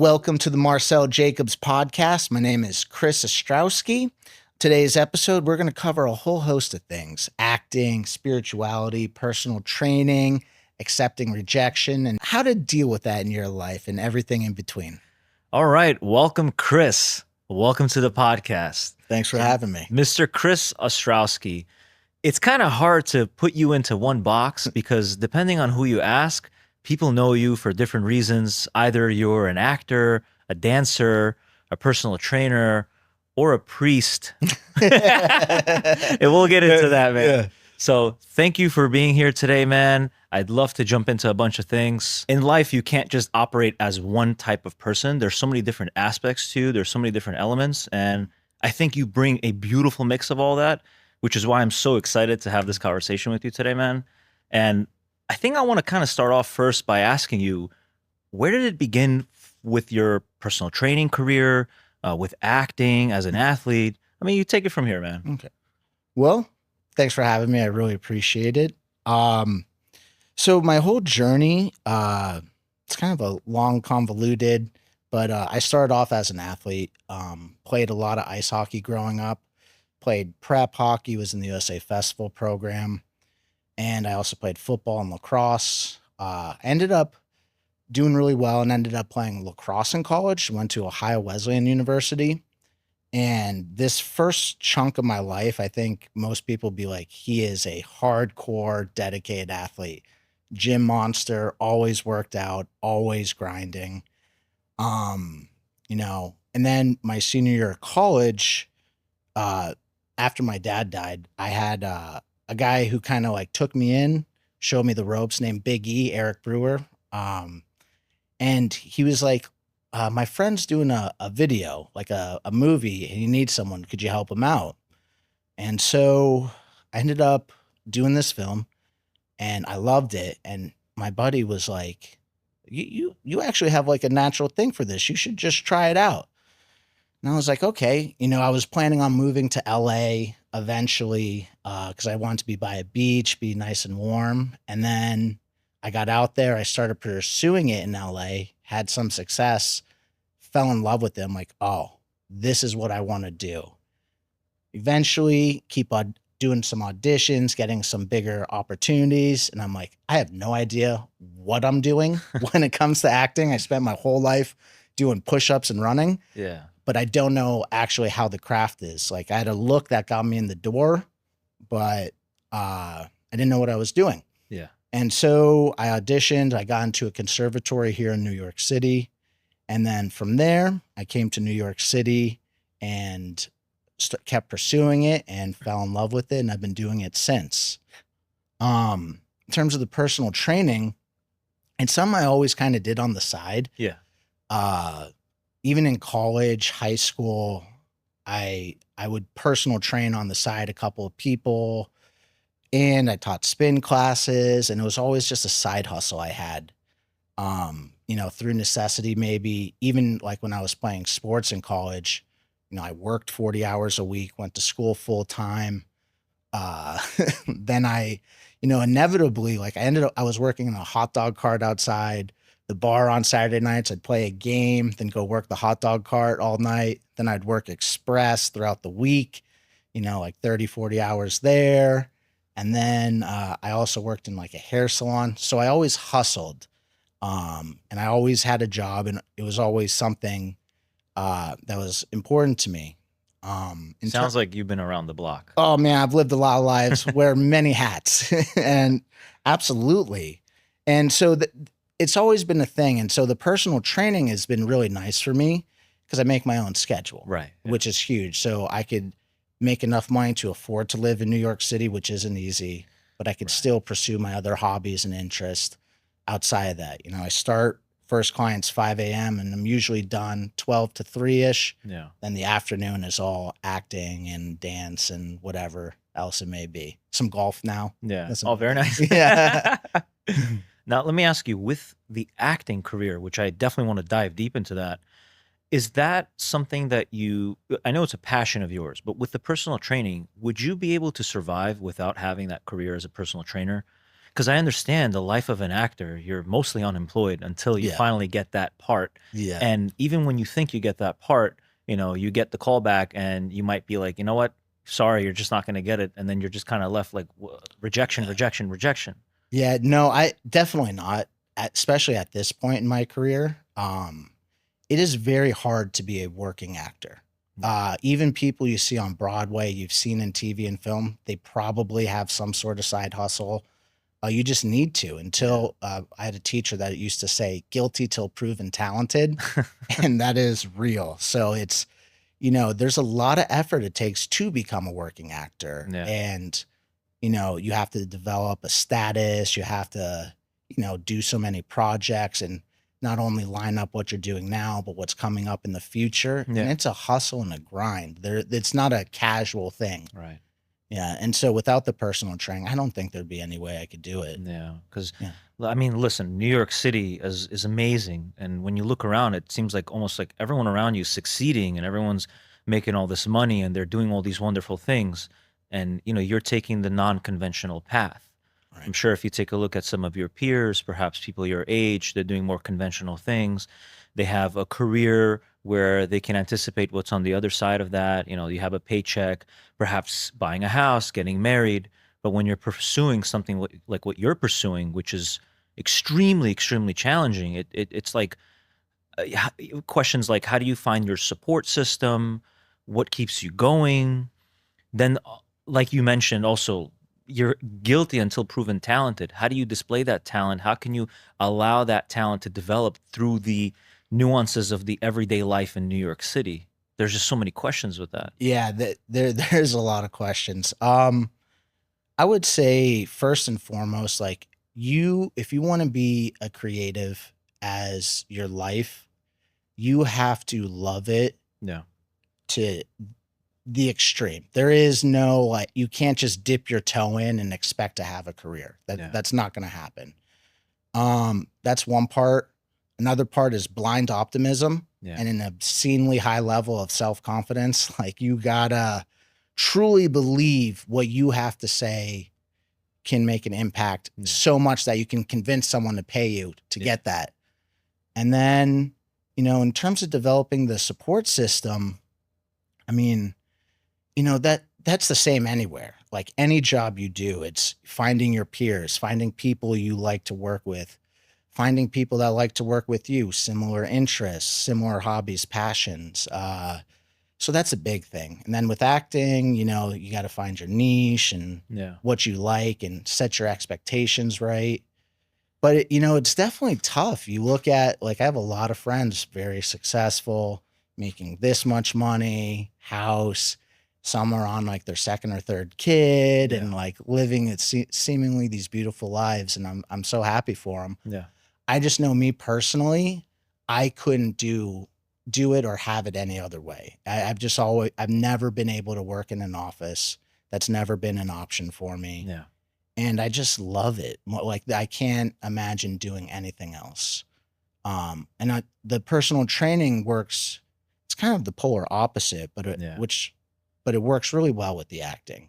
Welcome to the Marcel Jacobs Podcast. My name is Chris Ostrowski. Today's episode, we're going to cover a whole host of things: acting, spirituality, personal training, accepting rejection, and how to deal with that in your life and everything in between. All right. Welcome, Chris. Welcome to the podcast. Thanks for having me. Mr. Chris Ostrowski. It's kind of hard to put you into one box because depending on who you ask, people know you for different reasons. Either you're an actor, a dancer, a personal trainer, or a priest. And we'll get into that, man. Yeah. So thank you for being here today, man. I'd love to jump into a bunch of things. In life, you can't just operate as one type of person. There's so many different aspects to you. There's so many different elements. And I think you bring a beautiful mix of all that, which is why I'm so excited to have this conversation with you today, man. And I think I want to kind of start off first by asking you, where did it begin with your personal training career, with acting as an athlete? I mean, you take it from here, man. Okay. Well, thanks for having me. I really appreciate it. So my whole journey, it's kind of a long, convoluted, but I started off as an athlete, played a lot of ice hockey growing up, played prep hockey, was in the USA Festival program. And I also played football and lacrosse. Ended up doing really well and ended up playing lacrosse in college. Went to Ohio Wesleyan University. And this first chunk of my life, I think most people be like, he is a hardcore, dedicated athlete. Gym monster, always worked out, always grinding. And then my senior year of college, after my dad died, I had a guy who kind of like took me in, showed me the ropes, named Big E, Eric Brewer. And he was like, my friend's doing a video, like a movie, and he needs someone. Could you help him out? And so I ended up doing this film, and I loved it. And my buddy was like, you actually have like a natural thing for this. You should just try it out. And I was like, okay. I was planning on moving to LA eventually because I wanted to be by a beach, be nice and warm. And then I got out there. I started pursuing it in LA, had some success, fell in love with it. I'm like, oh, this is what I want to do. Eventually, keep on doing some auditions, getting some bigger opportunities. And I'm like, I have no idea what I'm doing when it comes to acting. I spent my whole life doing push-ups and running. Yeah. But I don't know actually how the craft is. Like I had a look that got me in the door, but I didn't know what I was doing. Yeah. And so I auditioned. I got into a conservatory here in New York City. And then from there, I came to New York City and kept pursuing it and fell in love with it. And I've been doing it since. In terms of the personal training, and some I always kind of did on the side. Yeah. Even in college, high school, I would personal train on the side a couple of people, and I taught spin classes, and it was always just a side hustle I had, through necessity, maybe. Even like when I was playing sports in college, I worked 40 hours a week, went to school full time. Then I, inevitably, like I was working in a hot dog cart outside the bar on Saturday nights. I'd play a game, then go work the hot dog cart all night. Then I'd work express throughout the week, like 30, 40 hours there. And then I also worked in like a hair salon. So I always hustled. And I always had a job, and it was always something that was important to me. Sounds like you've been around the block. Oh man, I've lived a lot of lives, wear many hats, and absolutely. And so it's always been a thing. And so the personal training has been really nice for me because I make my own schedule, right? Yeah. Which is huge. So I could make enough money to afford to live in New York City, which isn't easy, but I could still pursue my other hobbies and interests outside of that. I start first clients 5 a.m. and I'm usually done 12 to 3-ish. Yeah. Then the afternoon is all acting and dance and whatever else it may be. Some golf now. Yeah. That's all very nice. Yeah. Now, let me ask you, with the acting career, which I definitely want to dive deep into that, is that something that I know it's a passion of yours, but with the personal training, would you be able to survive without having that career as a personal trainer? Because I understand the life of an actor, you're mostly unemployed until you Yeah. finally get that part. Yeah. And even when you think you get that part, you get the call back and you might be like, you know what? Sorry, you're just not going to get it. And then you're just kind of left like rejection, Yeah. rejection, rejection. Yeah, no, I definitely not. Especially at this point in my career, it is very hard to be a working actor. Even people you see on Broadway, you've seen in TV and film, they probably have some sort of side hustle. You just need to until I had a teacher that used to say, guilty till proven talented. And that is real. So it's, there's a lot of effort it takes to become a working actor. Yeah. And, you have to develop a status, you have to, do so many projects and not only line up what you're doing now, but what's coming up in the future. Yeah. And it's a hustle and a grind. It's not a casual thing. Right. Yeah. And so without the personal training, I don't think there'd be any way I could do it. Yeah. Because, Yeah. I mean, listen, New York City is amazing. And when you look around, it seems like almost like everyone around you is succeeding and everyone's making all this money and they're doing all these wonderful things. And, you're taking the non-conventional path. Right. I'm sure if you take a look at some of your peers, perhaps people your age, they're doing more conventional things. They have a career where they can anticipate what's on the other side of that. You have a paycheck, perhaps buying a house, getting married. But when you're pursuing something like what you're pursuing, which is extremely, extremely challenging, it's like questions like, how do you find your support system? What keeps you going? Then, like you mentioned, also, you're guilty until proven talented. How do you display that talent? How can you allow that talent to develop through the nuances of the everyday life in New York City? There's just so many questions with that. Yeah, there's a lot of questions. I would say first and foremost, like if you want to be a creative as your life, you have to love it Yeah. to the extreme. There is no like you can't just dip your toe in and expect to have a career. That's not going to happen. That's one part. Another part is blind optimism and an obscenely high level of self-confidence. Like you gotta truly believe what you have to say can make an impact so much that you can convince someone to pay you to get that. And then, in terms of developing the support system, I mean, that's the same anywhere. Like any job you do, it's finding your peers, finding people you like to work with, finding people that like to work with you, similar interests, similar hobbies, passions. So that's a big thing. And then with acting, you got to find your niche and what you like and set your expectations right. But it's definitely tough. You look at, like, I have a lot of friends, very successful, making this much money, house. Some are on like their second or third kid and like living it seemingly these beautiful lives. And I'm so happy for them. Yeah. I just know me personally, I couldn't do it or have it any other way. I've never been able to work in an office. That's never been an option for me. Yeah. And I just love it. Like I can't imagine doing anything else. The personal training works. It's kind of the polar opposite, but it works really well with the acting.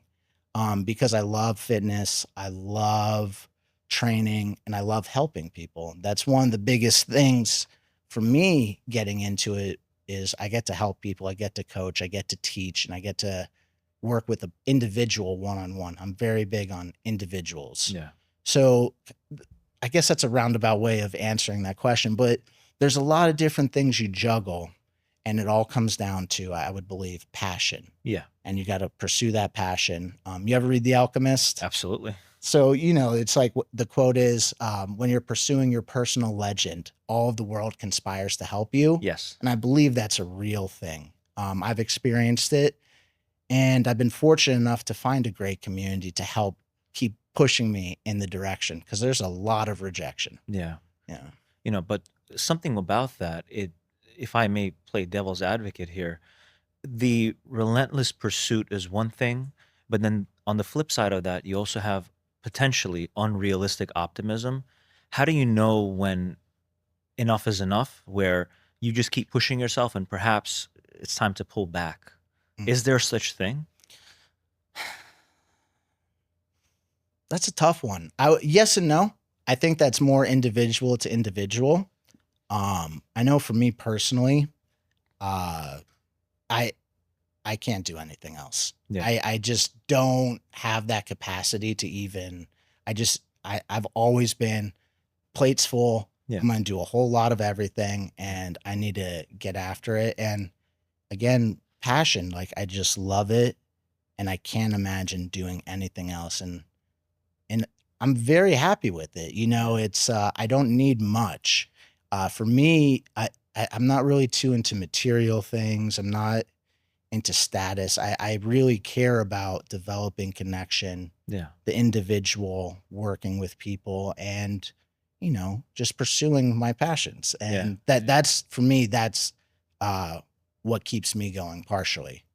Because I love fitness, I love training, and I love helping people. That's one of the biggest things for me getting into it is I get to help people, I get to coach, I get to teach, and I get to work with an individual one-on-one. I'm very big on individuals. Yeah. So I guess that's a roundabout way of answering that question, but there's a lot of different things you juggle and it all comes down to, I would believe, passion. Yeah. And you got to pursue that passion. You ever read The Alchemist? Absolutely. So, it's like the quote is, when you're pursuing your personal legend, all of the world conspires to help you. Yes. And I believe that's a real thing. I've experienced it. And I've been fortunate enough to find a great community to help keep pushing me in the direction because there's a lot of rejection. Yeah. Yeah. But something about that, if I may play devil's advocate here, the relentless pursuit is one thing, but then on the flip side of that, you also have potentially unrealistic optimism. How do you know when enough is enough, where you just keep pushing yourself and perhaps it's time to pull back? Is there such thing? That's a tough one. Yes and no. I think that's more individual to individual. I know for me personally, uh, I I can't do anything else. Yeah. I just don't have that capacity to even. I've always been plates full. Yeah. I'm gonna do a whole lot of everything, and I need to get after it. And again, passion. Like I just love it, and I can't imagine doing anything else. And I'm very happy with it. You know, it's I don't need much. For me, I'm not really too into material things. I'm not into status. I really care about developing connection, Yeah. the individual, working with people, and just pursuing my passions. And that's for me. That's what keeps me going, partially,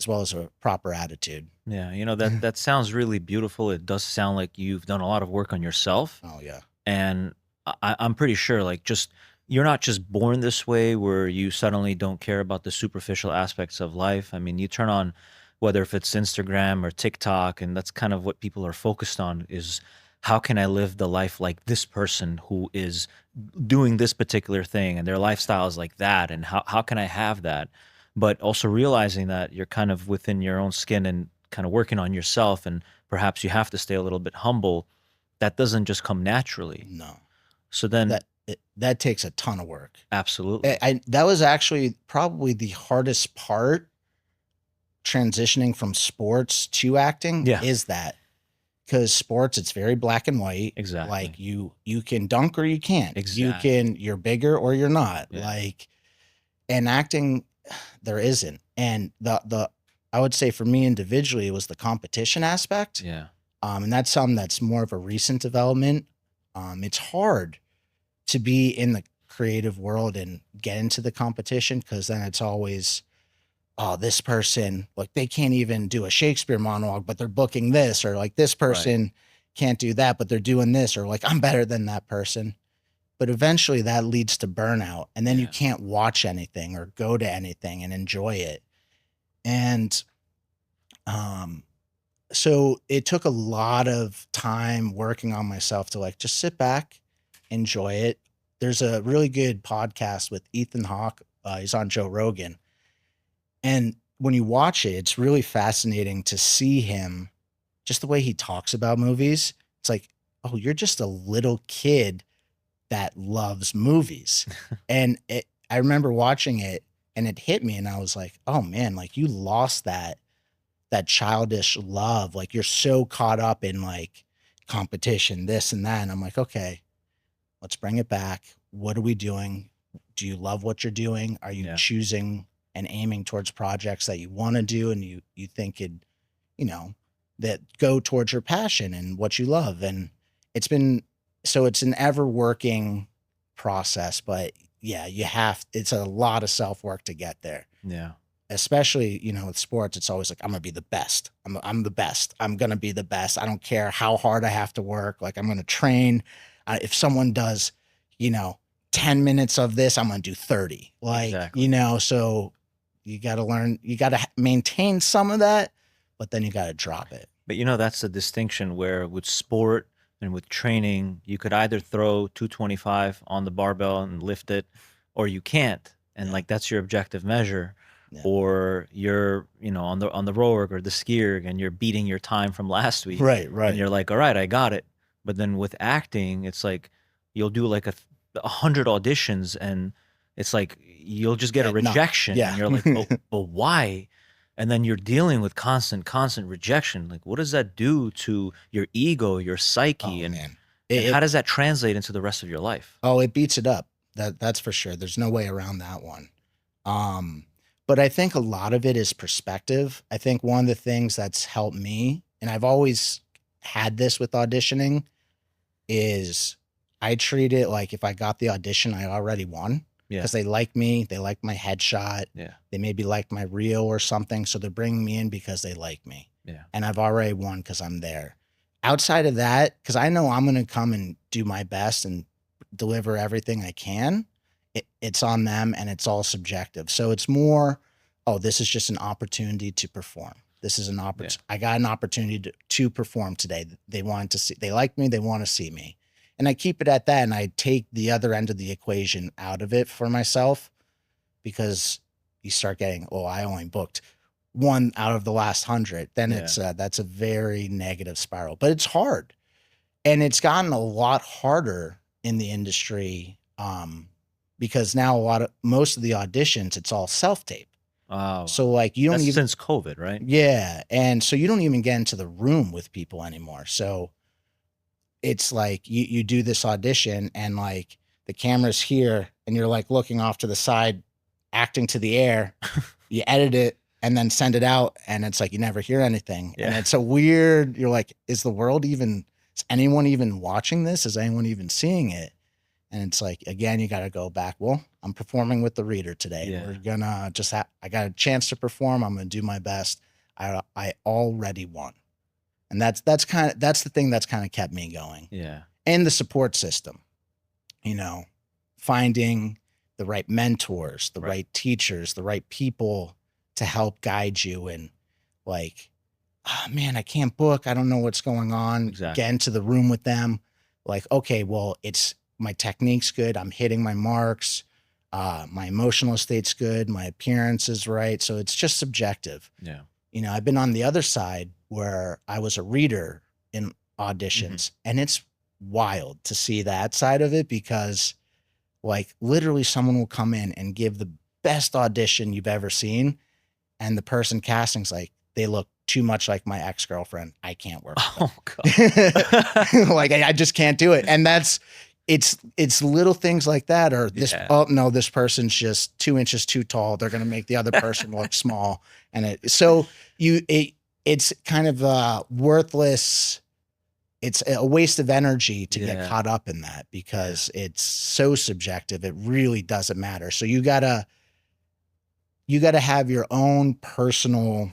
as well as a proper attitude. Yeah. That sounds really beautiful. It does sound like you've done a lot of work on yourself. Oh yeah. And I'm pretty sure, like, just you're not just born this way where you suddenly don't care about the superficial aspects of life. I mean, you turn on whether if it's Instagram or TikTok, and that's kind of what people are focused on is how can I live the life like this person who is doing this particular thing and their lifestyle is like that, and how can I have that? But also realizing that you're kind of within your own skin and kind of working on yourself, and perhaps you have to stay a little bit humble. That doesn't just come naturally. No, So then, that takes a ton of work. absolutely. That was actually probably the hardest part, transitioning from sports to acting. Yeah. Is that because sports, it's very black and white. Exactly. Like you can dunk or you can't. Exactly. You're bigger or you're not. Yeah. Like, and acting, there isn't. And I would say for me individually, it was the competition aspect. Yeah. And that's something that's more of a recent development. It's hard to be in the creative world and get into the competition, because then it's always, oh, this person, like they can't even do a Shakespeare monologue, but they're booking this, or like this person can't do that, but they're doing this, or like I'm better than that person. But eventually that leads to burnout, and then you can't watch anything or go to anything and enjoy it. And so it took a lot of time working on myself to like just sit back, enjoy it. There's a really good podcast with Ethan Hawke. He's on Joe Rogan. And when you watch it, it's really fascinating to see him, just the way he talks about movies. It's like, oh, you're just a little kid that loves movies. And I remember watching it and it hit me, and I was like, oh man, like you lost that childish love. Like you're so caught up in like competition, this and that. And I'm like, okay, let's bring it back. What are we doing? Do you love what you're doing? Are you choosing and aiming towards projects that you want to do, and you think it, that go towards your passion and what you love? And it's an ever working process, but yeah, it's a lot of self-work to get there. Yeah. Especially, with sports, it's always like, I'm going to be the best. I'm the best. I'm going to be the best. I don't care how hard I have to work. Like I'm going to train. If someone does, 10 minutes of this, I'm going to do 30. Like, Exactly. So you got to learn, you got to maintain some of that, but then you got to drop it. But that's the distinction where with sport and with training, you could either throw 225 on the barbell and lift it, or you can't. And like that's your objective measure. Yeah. Or you're, on the row erg or the ski erg, and you're beating your time from last week. Right. And you're like, all right, I got it. But then with acting, it's like you'll do like 100 auditions, and it's like you'll just get a rejection. Yeah. And you're like, oh, but why? And then you're dealing with constant rejection. Like, what does that do to your ego, your psyche? And how does that translate into the rest of your life? Oh, it beats it up. That's for sure. There's no way around that one. But I think a lot of it is perspective. I think one of the things that's helped me, and I've always had this with auditioning, is I treat it like if I got the audition, I already won. Because they like me, they like my headshot, they maybe like my reel or something, so they're bringing me in because they like me. And I've already won because I'm there. Outside of that, because I know I'm going to come and do my best and deliver everything I can, it's on them, and it's all subjective. So it's more, oh, this is just an opportunity to perform. This is an opportunity. I got an opportunity to perform today. They liked me. They want to see me. And I keep it at that. And I take the other end of the equation out of it for myself, because you start getting, I only booked one out of the last 100. Then that's a very negative spiral, but it's hard. And it's gotten a lot harder in the industry, because now most of the auditions, it's all self-tape. Oh, so like you don't that's even since COVID, right? Yeah, and so you don't even get into the room with people anymore. So it's like you do this audition, and like the camera's here, and you're like looking off to the side, acting to the air. You edit it and then send it out, and it's like you never hear anything. Yeah. And it's a weird. You're like, is anyone even watching this? Is anyone even seeing it? And it's like, again, you got to go back. Well, I'm performing with the reader today. Yeah. We're gonna I got a chance to perform. I'm gonna do my best. I already won. And that's the thing that's kind of kept me going. Yeah. And the support system, finding the right mentors, the right teachers, the right people to help guide you. And like, oh man, I can't book. I don't know what's going on. Exactly. Get into the room with them. Like, okay, well, my technique's good. I'm hitting my marks. My emotional state's good. My appearance is right. So it's just subjective. Yeah. I've been on the other side where I was a reader in auditions, and it's wild to see that side of it, because like literally someone will come in and give the best audition you've ever seen. And the person casting's like, they look too much like my ex-girlfriend. I can't work with them. Oh God. Like I just can't do it. And it's little things like that, or this, oh no, this person's just 2 inches too tall. They're going to make the other person look small. And it's kind of worthless. It's a waste of energy to get caught up in that, because it's so subjective. It really doesn't matter. So you gotta have your own personal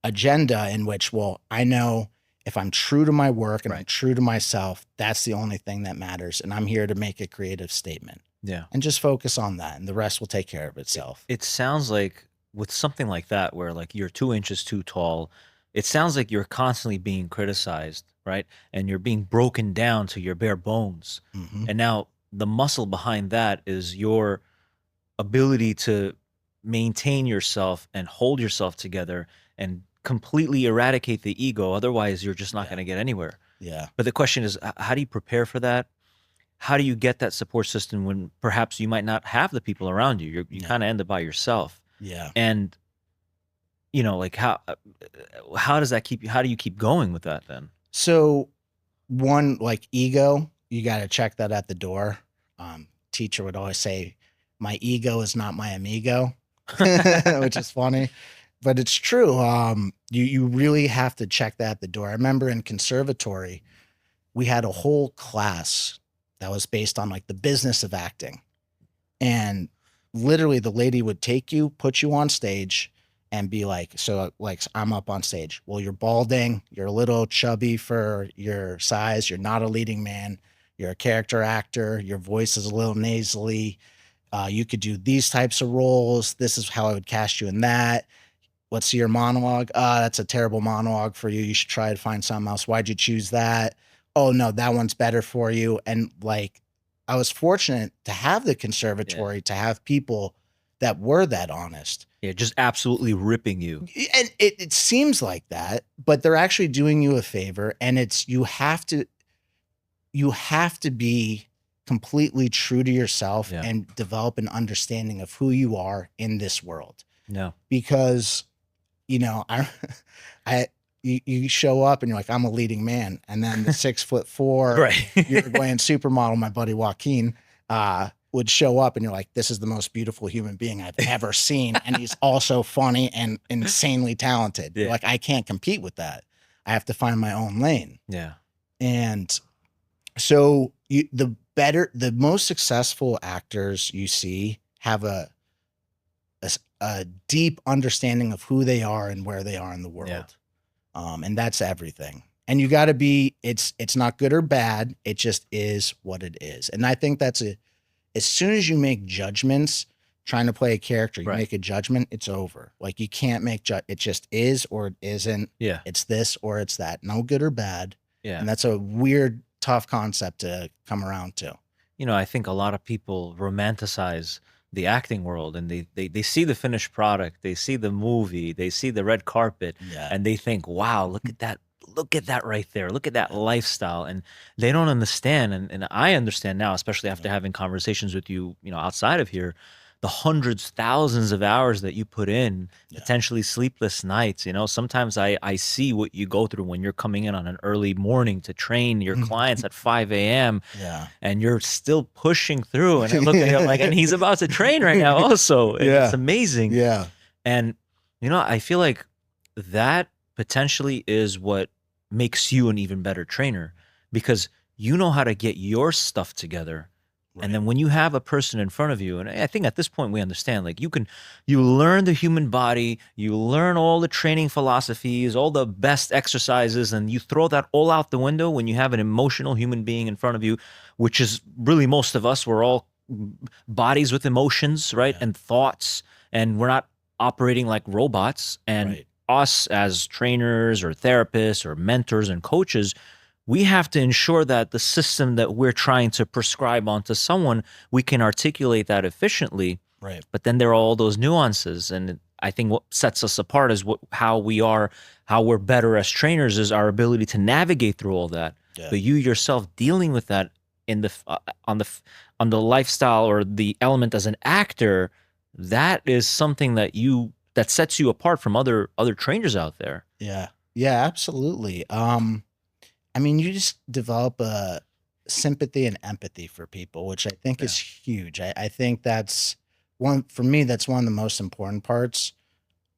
agenda in which, I know if I'm true to my work and I'm true to myself, that's the only thing that matters. And I'm here to make a creative statement. Yeah. And just focus on that, and the rest will take care of itself. It sounds like with something like that, where like you're 2 inches too tall, it sounds like you're constantly being criticized, right? And you're being broken down to your bare bones. Mm-hmm. And now the muscle behind that is your ability to maintain yourself and hold yourself together and completely eradicate the ego. Otherwise, you're just not going to get anywhere. Yeah. But the question is, how do you prepare for that? How do you get that support system when perhaps you might not have the people around you? You kind of end up by yourself. Yeah. And like how does that how do you keep going with that then? So one, like ego, you got to check that at the door. Teacher would always say, my ego is not my amigo, which is funny, but it's true. You really have to check that at the door. I remember in conservatory, we had a whole class that was based on like the business of acting. And literally the lady would take you, put you on stage and be like, so like I'm up on stage. Well, you're balding. You're a little chubby for your size. You're not a leading man. You're a character actor. Your voice is a little nasally. You could do these types of roles. This is how I would cast you in that. Let's see your monologue. That's a terrible monologue for you. You should try to find something else. Why'd you choose that? Oh no, that one's better for you. And like, I was fortunate to have the conservatory, to have people that were that honest. Yeah, just absolutely ripping you. And it seems like that, but they're actually doing you a favor. And it's, you have to be completely true to yourself and develop an understanding of who you are in this world. No. Because, you show up and you're like, I'm a leading man. And then the 6'4", right. you're going supermodel, my buddy Joaquin, would show up and you're like, this is the most beautiful human being I've ever seen. And he's also funny and insanely talented. Yeah. Like, I can't compete with that. I have to find my own lane. Yeah. And so the most successful actors you see have a deep understanding of who they are and where they are in the world. Yeah. And that's everything. And you got to be, it's not good or bad. It just is what it is. And I think as soon as you make judgments trying to play a character, you Right. make a judgment, it's over. Like you can't make it just is or it isn't. Yeah. It's this or it's that. No good or bad. Yeah. And that's a weird, tough concept to come around to. You know, I think a lot of people romanticize the acting world, and they see the finished product, they see the movie, they see the red carpet, Yeah. and they think, wow, look at that right there, look at that lifestyle. And they don't understand, and I understand now, especially after having conversations with you, you know, outside of here, the hundreds, thousands of hours that you put in, potentially sleepless nights. You know, sometimes I see what you go through when you're coming in on an early morning to train your clients at 5 a.m. Yeah. and you're still pushing through. And I look at him like, and he's about to train right now also. And Yeah. it's amazing. Yeah. And, you know, I feel like that potentially is what makes you an even better trainer, because you know how to get your stuff together. Right. And then when you have a person in front of you, and I think at this point we understand, like you learn the human body, you learn all the training philosophies, all the best exercises, and you throw that all out the window when you have an emotional human being in front of you, which is really most of us. We're all bodies with emotions, right? And thoughts, and we're not operating like robots. And us as trainers or therapists or mentors and coaches, we have to ensure that the system that we're trying to prescribe onto someone, we can articulate that efficiently. Right. But then there are all those nuances. And I think what sets us apart is how we're better as trainers is our ability to navigate through all that. Yeah. But you yourself dealing with that in the on the lifestyle or the element as an actor, that is something that sets you apart from other trainers out there. Yeah. Yeah, absolutely. I mean, you just develop a sympathy and empathy for people, which I think is huge. I think that's for me, that's one of the most important parts.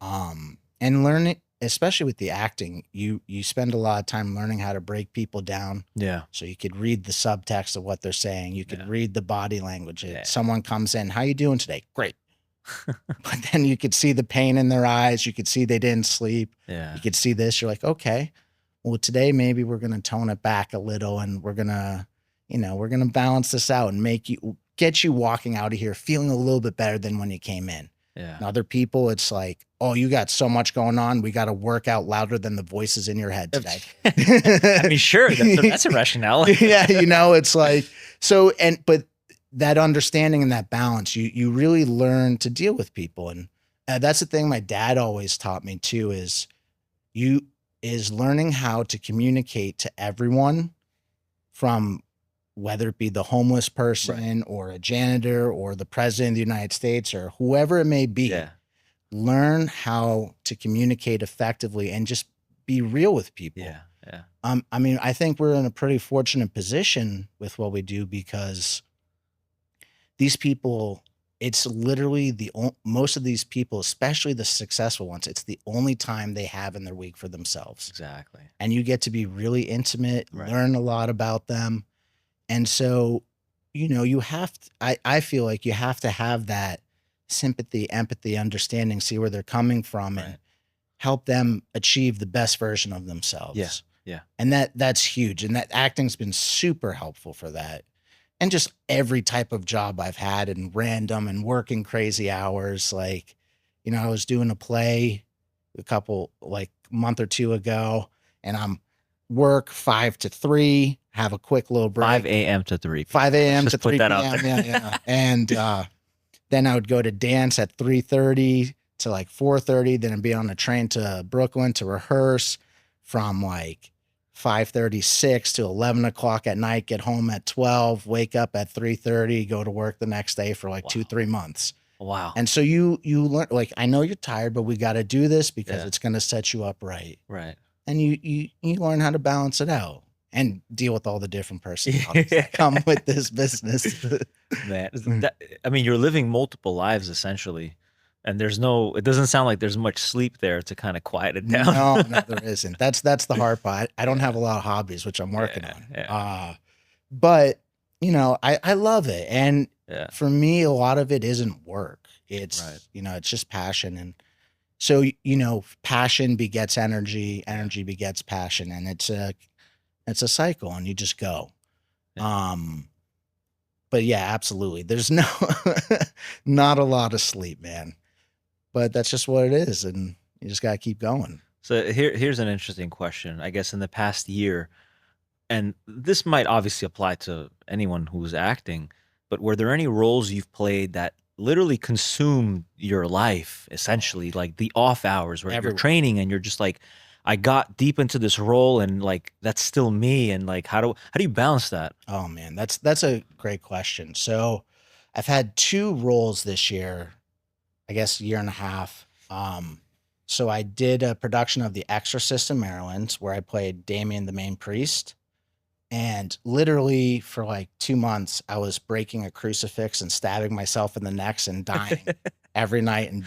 And learning, especially with the acting, you spend a lot of time learning how to break people down. Yeah. So you could read the subtext of what they're saying. You could read the body language. Yeah. Someone comes in, how you doing today? Great. But then you could see the pain in their eyes. You could see they didn't sleep. Yeah. You could see this. You're like, okay, well, today maybe we're going to tone it back a little, and we're going to balance this out and get you walking out of here feeling a little bit better than when you came in. Yeah. And other people, it's like, oh, you got so much going on. We got to work out louder than the voices in your head today. I mean, sure, that's a rationale. Yeah, it's like, but that understanding and that balance, you really learn to deal with people. And that's the thing my dad always taught me too, is learning how to communicate to everyone, from whether it be the homeless person or a janitor or the president of the United States or whoever it may be. Yeah. Learn how to communicate effectively and just be real with people. Yeah. Yeah. I mean, I think we're in a pretty fortunate position with what we do, because these people, it's literally most of these people, especially the successful ones, it's the only time they have in their week for themselves. Exactly. And you get to be really intimate, learn a lot about them. And so, I feel like you have to have that sympathy, empathy, understanding, see where they're coming from, and help them achieve the best version of themselves. Yeah. Yeah. And that's huge. And that acting's been super helpful for that. And just every type of job I've had, and random and working crazy hours. Like, I was doing a play a month or two ago, and I'm work 5 to 3, have a quick little break. 5 a.m. to 3. 5 a.m. to 3 put that p.m. out there. Yeah. And then I would go to dance at 3:30 to 4:30. Then I'd be on a train to Brooklyn to rehearse from 5:36 to 11 o'clock at night, get home at 12, wake up at 3:30, go to work the next day for 2-3 months. Wow. And so you learn, I know you're tired, but we got to do this because it's going to set you up right. Right. And you learn how to balance it out and deal with all the different personalities that come with this business. Man, you're living multiple lives essentially. And it doesn't sound like there's much sleep there to kind of quiet it down. No, there isn't. That's the hard part. I don't have a lot of hobbies, which I'm working on. Yeah. But I love it. And for me, a lot of it isn't work. It's, it's just passion. And so, passion begets energy, energy begets passion, and it's a cycle, and you just go. Yeah. but yeah, absolutely. There's not a lot of sleep, man. But that's just what it is, and you just gotta keep going. So here's an interesting question. I guess in the past year, and this might obviously apply to anyone who's acting, but were there any roles you've played that literally consumed your life, essentially, like the off hours where you're Everywhere. training and you're just like, I got deep into this role and like that's still me, and like how do you balance that? Oh man, that's a great question. So I've had two roles this year, I guess year and a half. So I did a production of The Exorcist in Maryland where I played Damien the main priest. And literally for like 2 months, I was breaking a crucifix and stabbing myself in the necks and dying every night and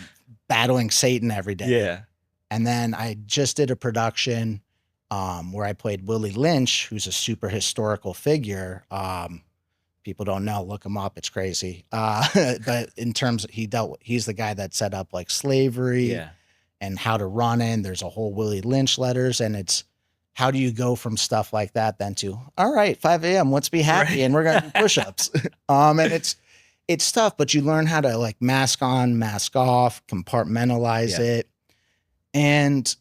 battling Satan every day. Yeah. And then I just did a production where I played Willie Lynch, who's a super historical figure. People don't know, look him up. It's crazy. But in terms of, he's the guy that set up like slavery Yeah. and how to run it. And there's a whole Willie Lynch letters, and it's how do you go from stuff like that then to, all right, 5 a.m., let's be happy. Right. And we're going to do push-ups. And it's tough, but you learn how to like mask on, mask off, compartmentalize Yeah. it. And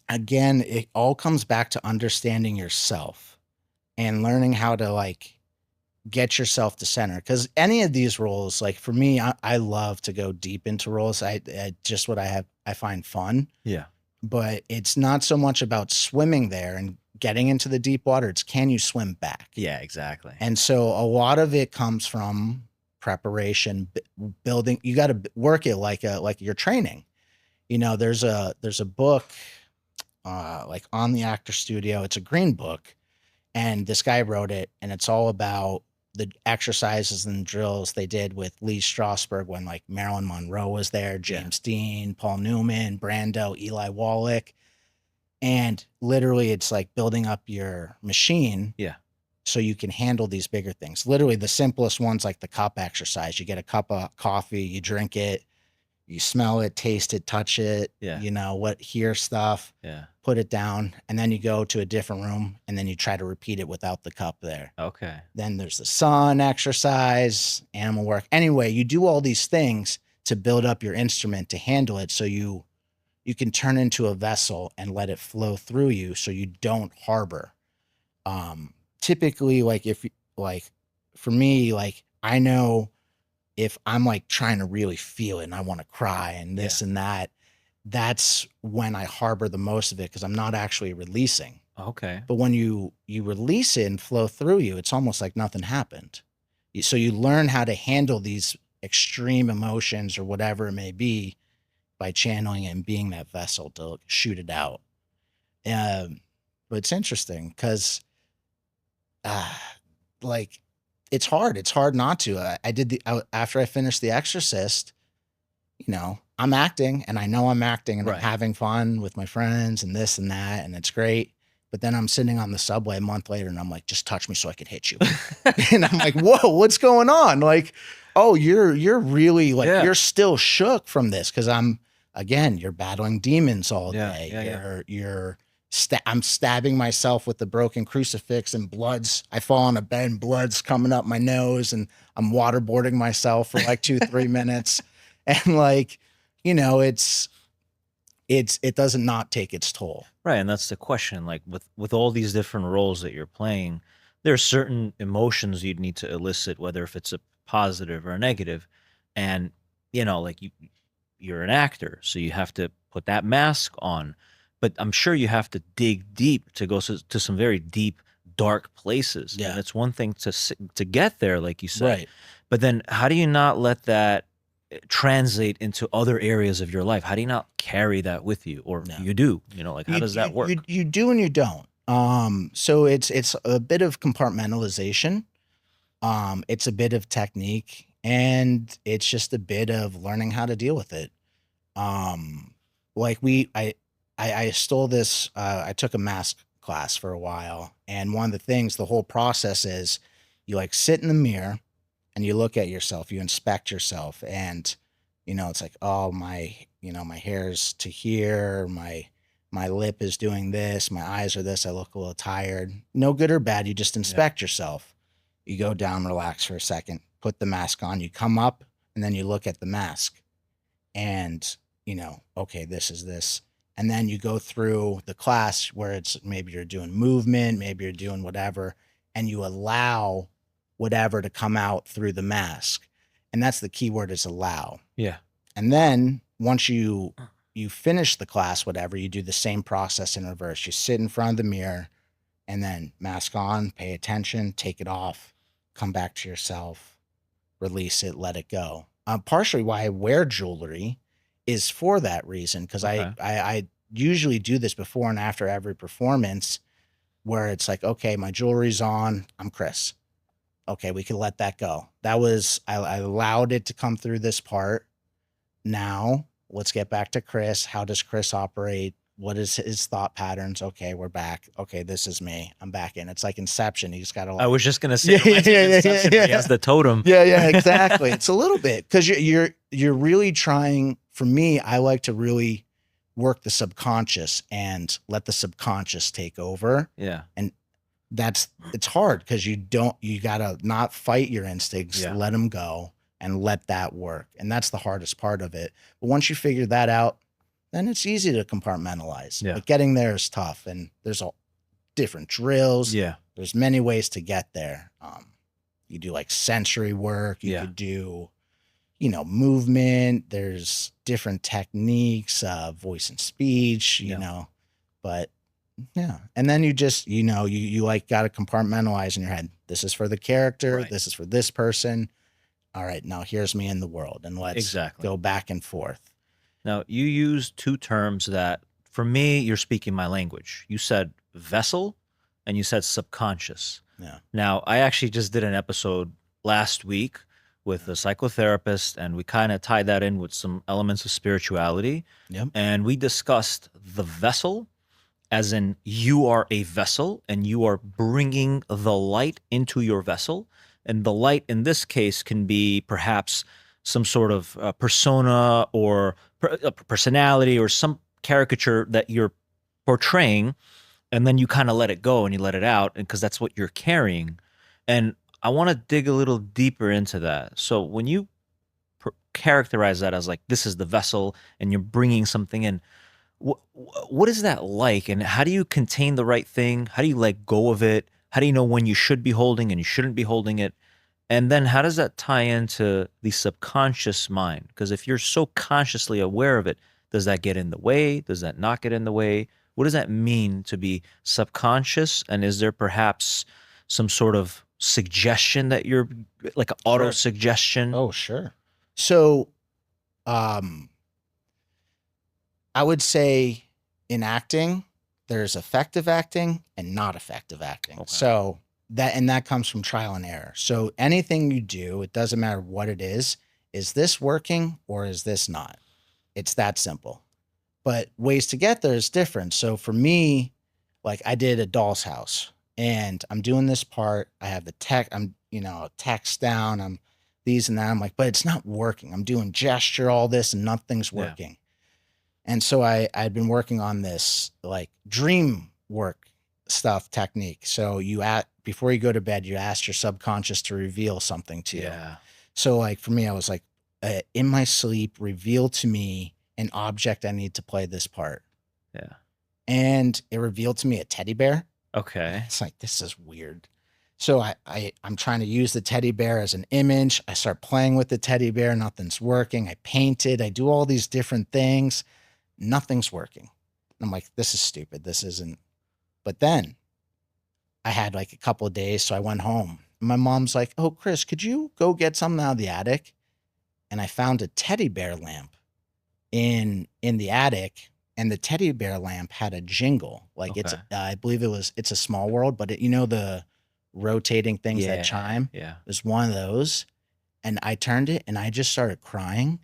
again, it all comes back to understanding yourself and learning how to like get yourself to center. Because any of these roles, like for me, I love to go deep into roles. I just what I find fun. Yeah. But it's not so much about swimming there and getting into the deep water. It's can you swim back? Yeah, exactly. And so a lot of it comes from preparation, building. You got to work it like your training. You know, there's a book like on the Actor Studio. It's a green book, and this guy wrote it, and it's all about the exercises and drills they did with Lee Strasberg when like Marilyn Monroe was there, James Dean, Paul Newman, Brando, Eli Wallach. And literally it's like building up your machine. Yeah. So you can handle these bigger things. Literally the simplest ones, like the cup exercise. You get a cup of coffee, you drink it, you smell it, taste it, touch it, you know, hear stuff, put it down, and then you go to a different room and then you try to repeat it without the cup there. Okay. Then there's the sun exercise, animal work. Anyway, you do all these things to build up your instrument to handle it so you can turn into a vessel and let it flow through you so you don't harbor. Typically, like for me, like I know if I'm like trying to really feel it and I want to cry and this and that, that's when I harbor the most of it because I'm not actually releasing. Okay. But when you release it and flow through you, it's almost like nothing happened. So you learn how to handle these extreme emotions or whatever it may be by channeling it and being that vessel to shoot it out. But it's interesting because like it's hard. It's hard not to. After I finished The Exorcist, you know, I'm acting and I know I'm acting and I'm having fun with my friends and this and that. And it's great. But then I'm sitting on the subway a month later and I'm like, just touch me so I could hit you. And I'm like, whoa, what's going on? Like, oh, you're really like, you're still shook from this. Cause you're battling demons all day. I'm stabbing myself with the broken crucifix and I fall on a bed and blood's coming up my nose and I'm waterboarding myself for like 2-3 minutes. And like, you know, it doesn't not take its toll. Right. And that's the question. Like with all these different roles that you're playing, there are certain emotions you'd need to elicit, whether if it's a positive or a negative. And, you know, like you're an actor, so you have to put that mask on. But I'm sure you have to dig deep to go to some very deep, dark places. Yeah. And it's one thing to get there, like you said. Right. But then how do you not let that translate into other areas of your life? How do you not carry that with you? Or you do? You know, like how does that work? You do and you don't. So it's a bit of compartmentalization. It's a bit of technique, and it's just a bit of learning how to deal with it. Like I stole this. I took a mask class for a while, and one of the things, the whole process is you like sit in the mirror and you look at yourself, you inspect yourself, and you know it's like, oh my hair's to here, my lip is doing this, my eyes are this, I look a little tired. No good or bad, you just inspect yourself. You go down, relax for a second, put the mask on, you come up, and then you look at the mask and, okay, this is this. And then you go through the class where it's maybe you're doing movement, maybe you're doing whatever, and you allow whatever to come out through the mask. And that's the key word, is allow. Yeah. And then once you finish the class, whatever, you do the same process in reverse. You sit in front of the mirror and then mask on, pay attention, take it off, come back to yourself, release it, let it go. Partially why I wear jewelry is for that reason, because Okay. I usually do this before and after every performance, where it's like, okay, my jewelry's on, I'm Chris. Okay, we can let that go. That was, I allowed it to come through this part. Now let's get back to Chris. How does Chris operate? What is his thought patterns? Okay, we're back. Okay, this is me. I'm back in. It's like Inception. You just got to I was just gonna say, it reminds me of Inception, where he has the totem. Yeah, exactly. It's a little bit, because you're really trying. For me, I like to really work the subconscious and let the subconscious take over. Yeah. And it's hard, because you gotta not fight your instincts, Yeah. let them go and let that work. And that's the hardest part of it. But once you figure that out, then it's easy to compartmentalize. Yeah. But getting there is tough, and there's all different drills. Yeah. There's many ways to get there. You do like sensory work. You Yeah. could do, movement. There's different techniques, voice and speech, but yeah. And then you just, you like got to compartmentalize in your head. This is for the character. Right. This is for this person. All right, now here's me in the world, and let's Exactly. go back and forth. Now, you used two terms that, for me, you're speaking my language. You said vessel and you said subconscious. Yeah. Now, I actually just did an episode last week with a psychotherapist, and we kind of tied that in with some elements of spirituality. Yep. And we discussed the vessel, as in you are a vessel and you are bringing the light into your vessel. And the light in this case can be perhaps some sort of persona or personality or some caricature that you're portraying, and then you kind of let it go and you let it out, and because that's what you're carrying. And I want to dig a little deeper into that. So when you characterize that as like, this is the vessel and you're bringing something in, what is that like, and how do you contain the right thing? How do you let go of it? How do you know when you should be holding and you shouldn't be holding it? And then how does that tie into the subconscious mind? Because if you're so consciously aware of it, does that get in the way? Does that not get in the way? What does that mean to be subconscious? And is there perhaps some sort of suggestion that you're like an auto suggestion? Oh, sure. So, I would say in acting, there's effective acting and not effective acting. Okay. So that comes from trial and error. So anything you do, it doesn't matter what it is this working or is this not? It's that simple. But ways to get there is different. So for me, like I did a Doll's House and I'm doing this part. I have the text down. I'm these and that. I'm like, but it's not working. I'm doing gesture, all this, and nothing's working. Yeah. And so I'd been working on this like dream work stuff technique. So before you go to bed, you ask your subconscious to reveal something to you. Yeah. So like for me, I was like, in my sleep, reveal to me an object I need to play this part. Yeah. And it revealed to me a teddy bear. Okay. It's like, this is weird. So I'm trying to use the teddy bear as an image. I start playing with the teddy bear. Nothing's working. I paint it. I do all these different things. Nothing's working. And I'm like, this is stupid. This isn't. But then I had like a couple of days. So I went home. My mom's like, oh, Chris, could you go get something out of the attic? And I found a teddy bear lamp in the attic, and the teddy bear lamp had a jingle. Like Okay. it's, I believe it's a Small World, but the rotating things that chime. Yeah. It was one of those. And I turned it and I just started crying.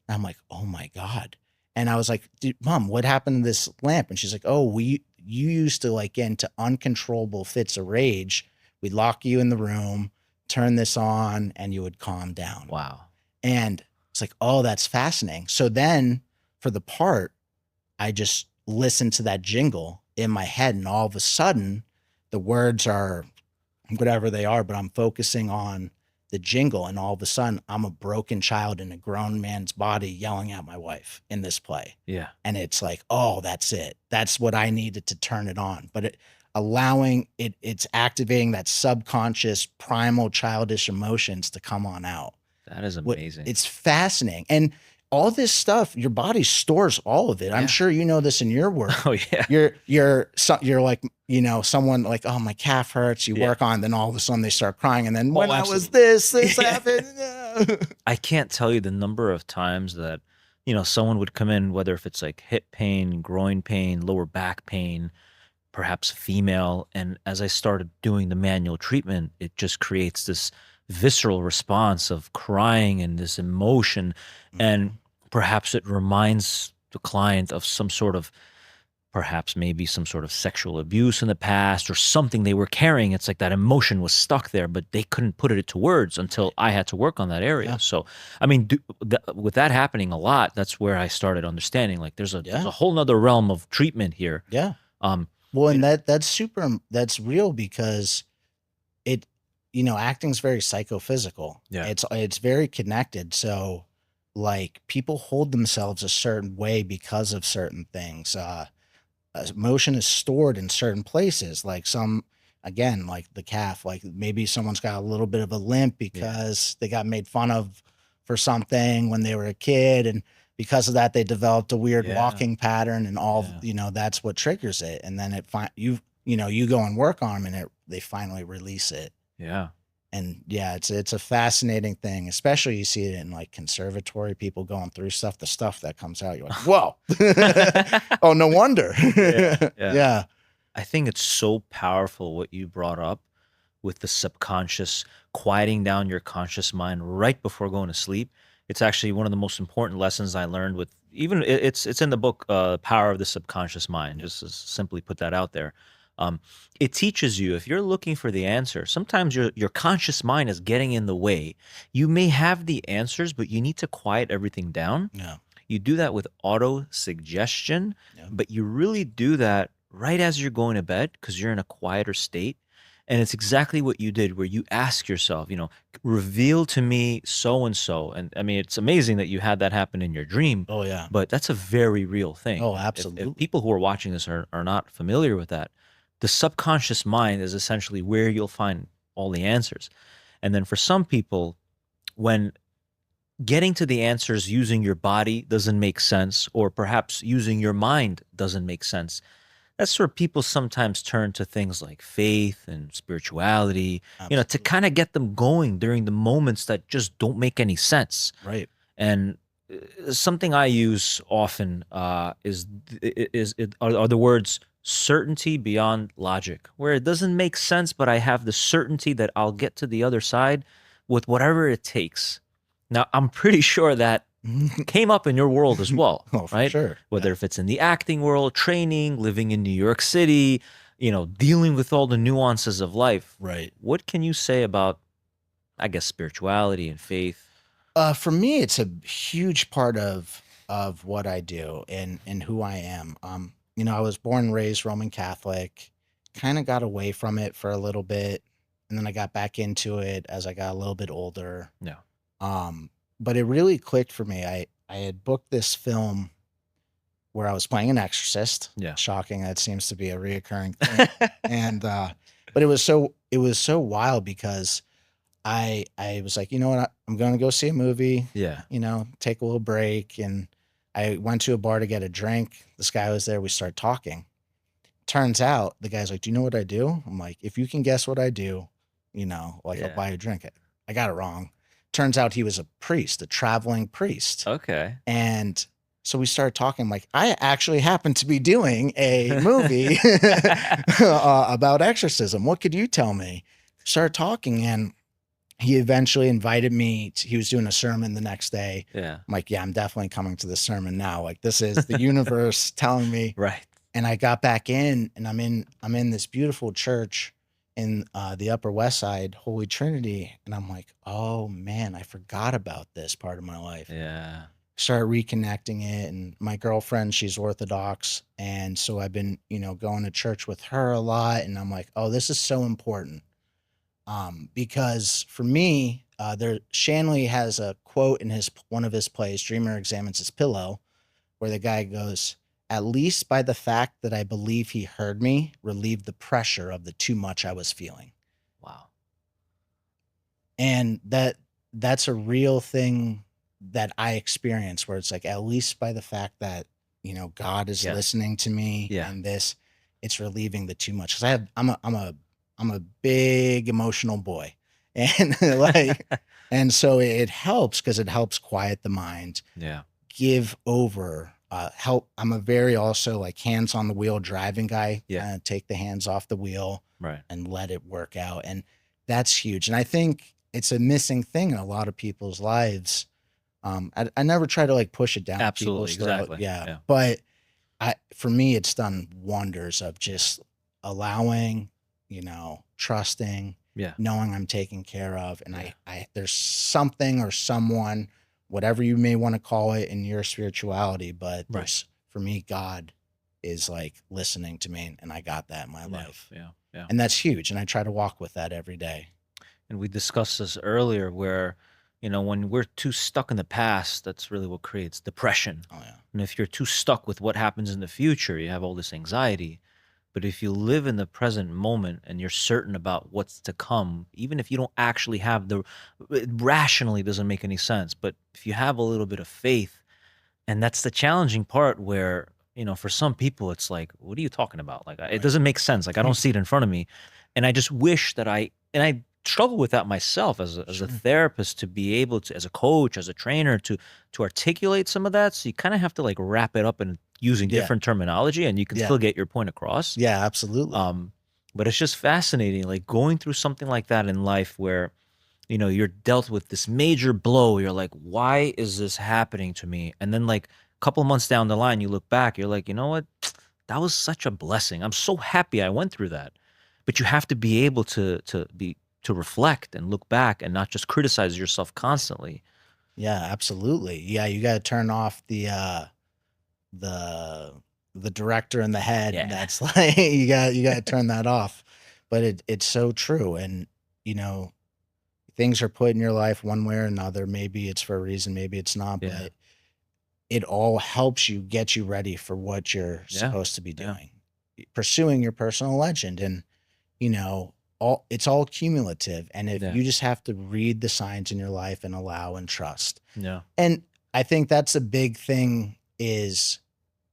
And I'm like, oh my God. And I was like, dude, Mom, what happened to this lamp? And she's like, oh, you used to like get into uncontrollable fits of rage. We'd lock you in the room, turn this on, and you would calm down. Wow. And it's like, oh, that's fascinating. So then for the part, I just listened to that jingle in my head, and all of a sudden the words are whatever they are, but I'm focusing on the jingle, and all of a sudden I'm a broken child in a grown man's body yelling at my wife in this play. Yeah. And it's like, oh, that's it. That's what I needed to turn it on. But allowing it, it's activating that subconscious primal childish emotions to come on out. That is amazing. It's fascinating. And all this stuff, your body stores all of it. I'm sure you know this in your work. Oh yeah. You're like, someone like, oh, my calf hurts. You work on, then all of a sudden they start crying. And then when I was this happened. I can't tell you the number of times that, someone would come in, whether if it's like hip pain, groin pain, lower back pain, perhaps female. And as I started doing the manual treatment, it just creates this visceral response of crying and this emotion. And perhaps it reminds the client of perhaps maybe some sort of sexual abuse in the past or something they were carrying. It's like that emotion was stuck there, but they couldn't put it into words until I had to work on that area. Yeah. So, I mean, with that happening a lot, that's where I started understanding like there's a whole nother realm of treatment here. Yeah. Well, and that's real because acting's very psychophysical. Yeah. It's very connected. So like people hold themselves a certain way because of certain things. Emotion is stored in certain places. Like again, like the calf, like maybe someone's got a little bit of a limp because they got made fun of for something when they were a kid. And because of that, they developed a weird walking pattern and all, that's what triggers it. And then you go and work on them and they finally release it. Yeah. And it's a fascinating thing, especially you see it in like conservatory people going through stuff, the stuff that comes out, you're like, whoa, oh, no wonder. Yeah. I think it's so powerful what you brought up with the subconscious, quieting down your conscious mind right before going to sleep. It's actually one of the most important lessons I learned with it's in the book, Power of the Subconscious Mind, just to simply put that out there. It teaches you if you're looking for the answer, sometimes your conscious mind is getting in the way. You may have the answers, but you need to quiet everything down. Yeah. You do that with auto suggestion, but you really do that right as you're going to bed because you're in a quieter state. And it's exactly what you did where you ask yourself, reveal to me so-and-so. And I mean, it's amazing that you had that happen in your dream. Oh, yeah. But that's a very real thing. Oh, absolutely. If people who are watching this are not familiar with that, the subconscious mind is essentially where you'll find all the answers. And then for some people, when getting to the answers using your body doesn't make sense, or perhaps using your mind doesn't make sense, that's where people sometimes turn to things like faith and spirituality, to kind of get them going during the moments that just don't make any sense. Right. And something I use often are the words certainty beyond logic, where it doesn't make sense, but I have the certainty that I'll get to the other side with whatever it takes. Now, I'm pretty sure that came up in your world as well, right? Sure. Whether if it's in the acting world, training, living in New York City, dealing with all the nuances of life. Right. What can you say about, I guess, spirituality and faith? For me, it's a huge part of what I do and who I am. I was born and raised Roman Catholic, kind of got away from it for a little bit, and then I got back into it as I got a little bit older. Yeah. But it really clicked for me. I had booked this film where I was playing an exorcist. Yeah. Shocking. That seems to be a reoccurring thing. And but it was so wild because I was like, you know what, I'm going to go see a movie. Yeah. Take a little break. And I went to a bar to get a drink. This guy was there. We started talking. Turns out the guy's like, do you know what I do? I'm like, if you can guess what I do, I'll buy you a drink. I got it wrong. Turns out he was a priest, a traveling priest. Okay. And so we started talking. Like, I actually happen to be doing a movie about exorcism. What could you tell me? Started talking, and he eventually invited me. He was doing a sermon the next day. Yeah. I'm like, yeah, I'm definitely coming to the sermon now. Like, this is the universe telling me. Right. And I got back in, and I'm in this beautiful church in the Upper West Side, Holy Trinity. And I'm like, oh man, I forgot about this part of my life. Yeah. Started reconnecting it. And my girlfriend, she's Orthodox. And so I've been, going to church with her a lot. And I'm like, oh, this is so important. Because for me, Shanley has a quote in one of his plays, Dreamer Examines His Pillow, where the guy goes, "At least by the fact that I believe he heard me, relieved the pressure of the too much I was feeling." Wow. And that's a real thing that I experience, where it's like, at least by the fact that, God is Yes. listening to me, Yeah. and it's relieving the too much. Cause I'm a big emotional boy, and and so it helps, cause it helps quiet the mind, Yeah. give over, help. I'm a very also like hands on the wheel driving guy. Yeah. Kind of take the hands off the wheel Right. and let it work out. And that's huge. And I think it's a missing thing in a lot of people's lives. I never try to like push it down Absolutely. people's throat. Exactly. Yeah. But for me, it's done wonders of just allowing, trusting, Yeah. knowing I'm taken care of. And Yeah. there's something or someone, whatever you may want to call it in your spirituality, but Right. for me, God is like listening to me, and I got that in my life. Yeah. Yeah. And that's huge. And I try to walk with that every day. And we discussed this earlier where, when we're too stuck in the past, that's really what creates depression. Oh yeah. And if you're too stuck with what happens in the future, you have all this anxiety. But if you live in the present moment and you're certain about what's to come, even if you don't actually have it rationally doesn't make any sense. But if you have a little bit of faith, and that's the challenging part where, for some people, it's like, what are you talking about? Like, it doesn't make sense. Like, I don't see it in front of me. And I just wish that I struggle with that myself as a therapist, to be able to, as a coach, as a trainer, to articulate some of that. So you kind of have to like wrap it up in using different terminology, and you can still get your point across. Yeah, absolutely. But it's just fascinating, like going through something like that in life where, you're dealt with this major blow. You're like, why is this happening to me? And then like a couple months down the line, you look back, you're like, you know what? That was such a blessing. I'm so happy I went through that. But you have to be able to reflect and look back and not just criticize yourself constantly. Yeah, absolutely. Yeah, you got to turn off the director in the head. Yeah. That's like you got to turn that off. But it's so true. And things are put in your life one way or another. Maybe it's for a reason, maybe it's not, but it all helps you, get you ready for what you're supposed to be doing. Pursuing your personal legend, and it's all cumulative. And if you just have to read the signs in your life and allow and trust. Yeah. And I think that's a big thing is,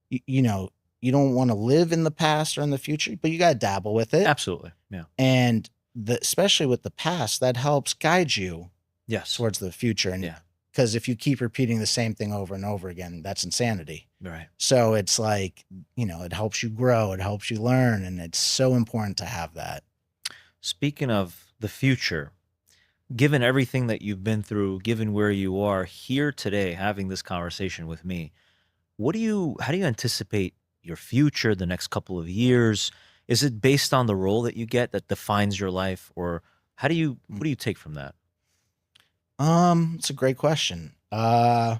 you don't want to live in the past or in the future, but you got to dabble with it. Absolutely. Yeah. And especially with the past, that helps guide you towards the future. And because if you keep repeating the same thing over and over again, that's insanity. Right. So it's like, it helps you grow, it helps you learn. And it's so important to have that. Speaking of the future, given everything that you've been through, given where you are here today, having this conversation with me, how do you anticipate your future, the next couple of years? Is it based on the role that you get that defines your life, or what do you take from that? It's a great question. I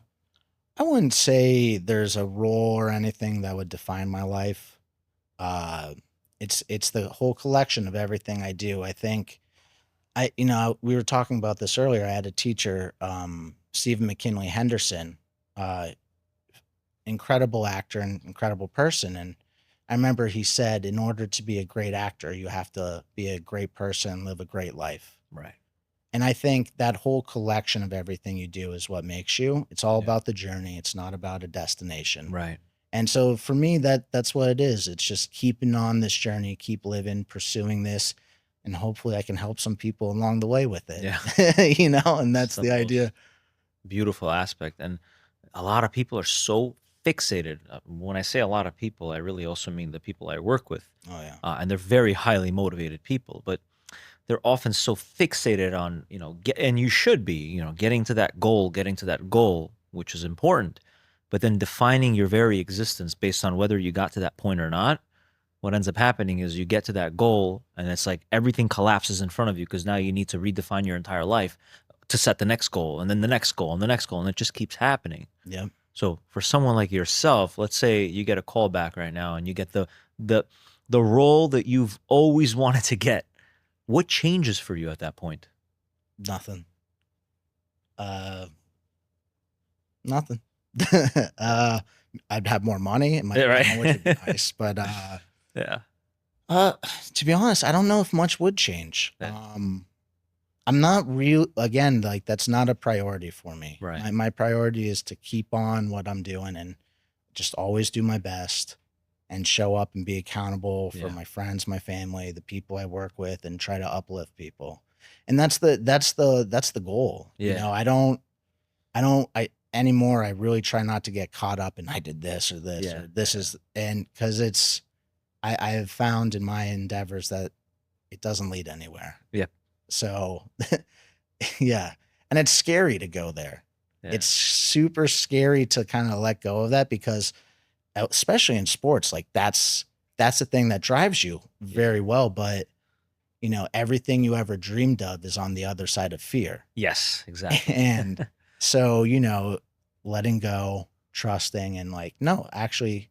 wouldn't say there's a role or anything that would define my life. It's the whole collection of everything I do. I think we were talking about this earlier. I had a teacher, Stephen McKinley Henderson, incredible actor and incredible person. And I remember he said, in order to be a great actor, you have to be a great person, live a great life. Right. And I think that whole collection of everything you do is what makes you. It's all about the journey. It's not about a destination. Right. And so for me, that's what it is. It's just keeping on this journey, keep living, pursuing this, and hopefully I can help some people along the way with it. Yeah. And that's the idea. Beautiful aspect. And a lot of people are so fixated. When I say a lot of people, I really also mean the people I work with. Oh yeah. And they're very highly motivated people, but they're often so fixated on, and you should be, getting to that goal, which is important, but then defining your very existence based on whether you got to that point or not. What ends up happening is you get to that goal and it's like everything collapses in front of you, because now you need to redefine your entire life to set the next goal, and then the next goal and the next goal, and it just keeps happening. Yeah. So for someone like yourself, let's say you get a call back right now and you get the role that you've always wanted to get. What changes for you at that point? Nothing. Nothing. I'd have more money in my Yeah, family, which would be right. nice. But Yeah. uh, to be honest, I don't know if much would change. Yeah. I'm not real again, like that's not a priority for me. Right. My priority is to keep on what I'm doing and just always do my best and show up and be accountable for Yeah. my friends, my family, the people I work with, and try to uplift people. And that's the goal. You Yeah. know, I anymore. I really try not to get caught up in I did this or this Yeah. or this is, and because I have found in my endeavors that it doesn't lead anywhere. Yeah. So yeah. And it's scary to go there. Yeah. It's super scary to kind of let go of that because especially in sports, like that's the thing that drives you very well. But you know, everything you ever dreamed of is on the other side of fear. Yes, exactly. And so, you know, letting go, trusting, and like, no, actually,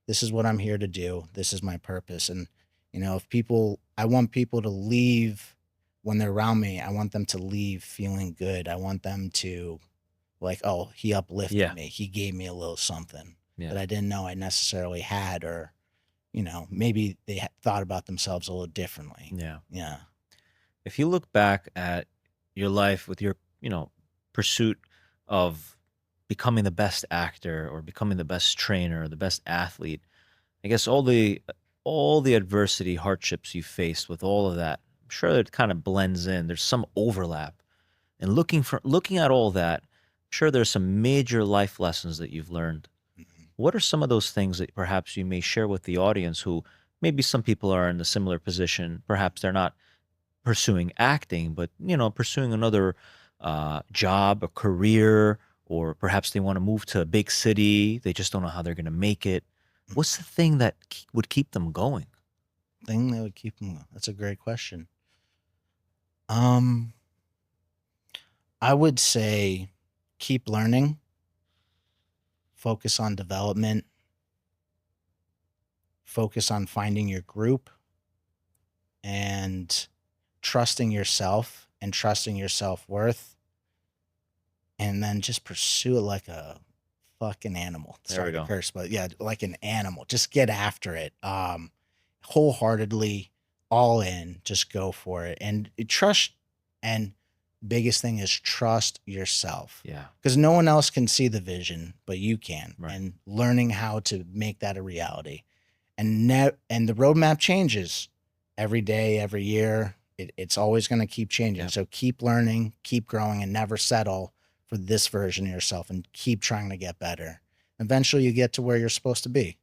this is what I'm here to do. This is my purpose. And, you know, I want people to leave when they're around me. I want them to leave feeling good. I want them to, like, oh, he uplifted Yeah. me. He gave me a little something Yeah. that I didn't know I necessarily had, or, you know, maybe they thought about themselves a little differently. Yeah. Yeah. If you look back at your life with your, pursuit of becoming the best actor or becoming the best trainer or the best athlete, I guess all the adversity, hardships you faced with all of that, I'm sure it kind of blends in. There's some overlap. And looking at all that, I'm sure there's some major life lessons that you've learned. Mhm. What are some of those things that perhaps you may share with the audience who maybe some people are in a similar position? Perhaps they're not pursuing acting, but pursuing another job, a career, or perhaps they want to move to a big city. They just don't know how they're going to make it. What's the thing that would keep them going? Thing that would keep them. That's a great question. I would say keep learning, focus on development, focus on finding your group, and trusting yourself and trusting your self-worth, and then just pursue it like a fucking animal. There Sorry we to go. curse, but yeah, like an animal. Just get after it. Wholeheartedly, all in, just go for it. And trust, and biggest thing is trust yourself. Yeah. Because no one else can see the vision, but you can. Right. And learning how to make that a reality. And and the roadmap changes every day, every year. It's always going to keep changing. Yep. So keep learning, keep growing, and never settle for this version of yourself, and keep trying to get better. Eventually you get to where you're supposed to be,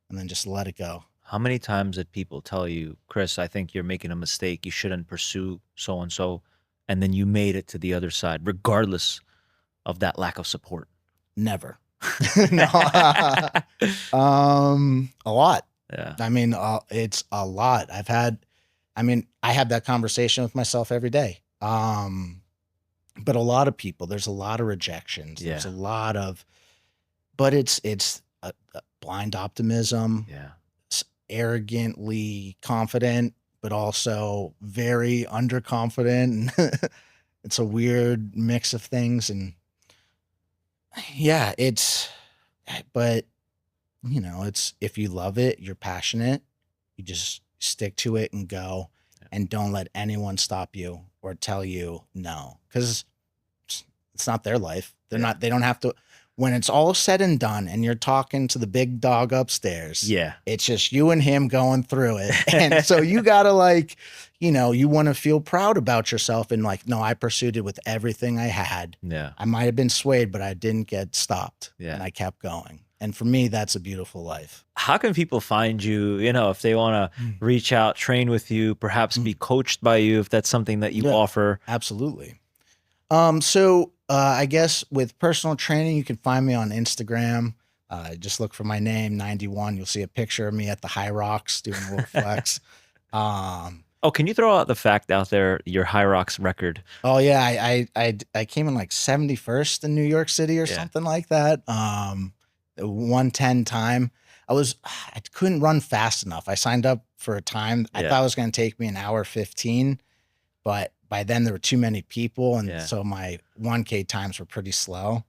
and then just let it go. How many times did people tell you, Chris, I think you're making a mistake. You shouldn't pursue so and so. And then you made it to the other side, regardless of that lack of support? Never. No. A lot. Yeah. I mean, it's a lot. I have that conversation with myself every day. But a lot of people, there's a lot of rejections. Yeah. There's a lot of, but it's a blind optimism, Yeah. arrogantly confident, but also very underconfident. It's a weird mix of things. And yeah, but you know, it's, if you love it, you're passionate, you just stick to it and go, and don't let anyone stop you or tell you no, because it's not their life. They don't have to, when it's all said and done and you're talking to the big dog upstairs. Yeah. It's just you and him going through it. And so you gotta you want to feel proud about yourself and like, no, I pursued it with everything I had. Yeah. I might have been swayed, but I didn't get stopped. Yeah. And I kept going. And for me, that's a beautiful life. How can people find you, if they want to reach out, train with you, perhaps be coached by you, if that's something that you offer? Absolutely. I guess with personal training, you can find me on Instagram. Just look for my name, 91. You'll see a picture of me at the High Rocks doing a little flex. Can you throw out the fact out there, your High Rocks record? Oh yeah. I came in like 71st in New York City or something like that. 110 time. I couldn't run fast enough. I signed up for a time. I thought it was going to take me an hour 15. but by then there were too many people. And Yeah. so my 1K times were pretty slow.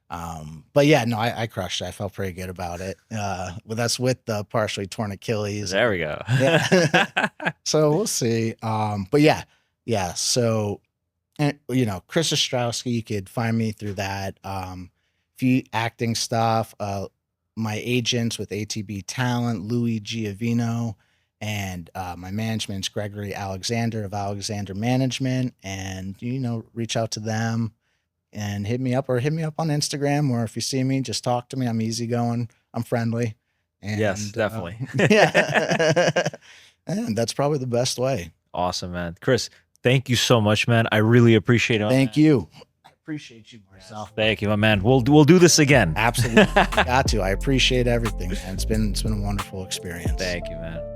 But yeah, no, I crushed it. I felt pretty good about it. Well, that's with the partially torn Achilles. There we go. Yeah. So we'll see. But yeah. So, and Chris Ostrowski, you could find me through that. Few acting stuff. My agents with ATB Talent, Louis Giovino, and my management's Gregory Alexander of Alexander Management. And reach out to them and hit me up on Instagram, or if you see me, just talk to me. I'm easygoing. I'm friendly. And, Yes, definitely. Yeah. And that's probably the best way. Awesome, man. Chris, thank you so much, man. I really appreciate it. Thank you. I appreciate you, Marcel. Thank you, my man. We'll do this again. Absolutely. Got to. I appreciate everything, man. It's been a wonderful experience. Thank you, man.